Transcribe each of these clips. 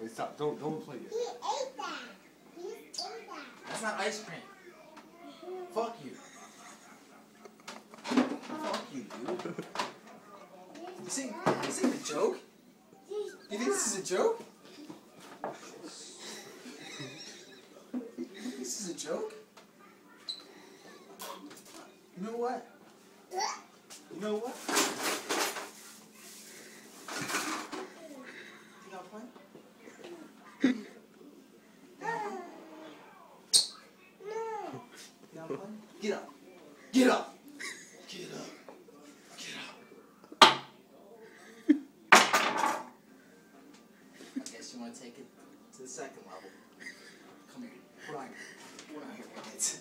Wait, stop. Don't play it. He ate that. He ate that. That's not ice cream. Fuck you. Fuck you, dude. This ain't a joke. You think this is a joke? This is a joke? You know what? You know what? You got a plan? You got a plan? Get up. Get up. Get up. Get up. I guess you want to take it to the second level. Come here. Put on your pants.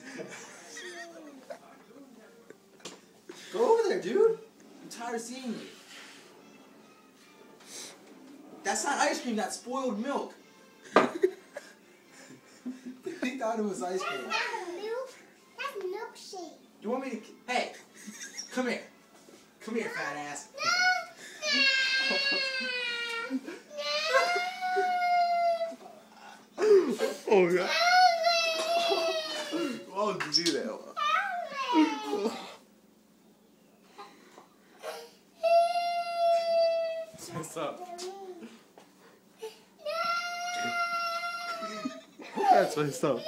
Go over there, dude. I'm tired of seeing you. That's not ice cream, that's spoiled milk. They thought it was ice cream. That's not milk. That's milkshake. You want me to... Hey, come here. Come here, fat ass. Oh, God. Why would you do that? Stop. That's why stop.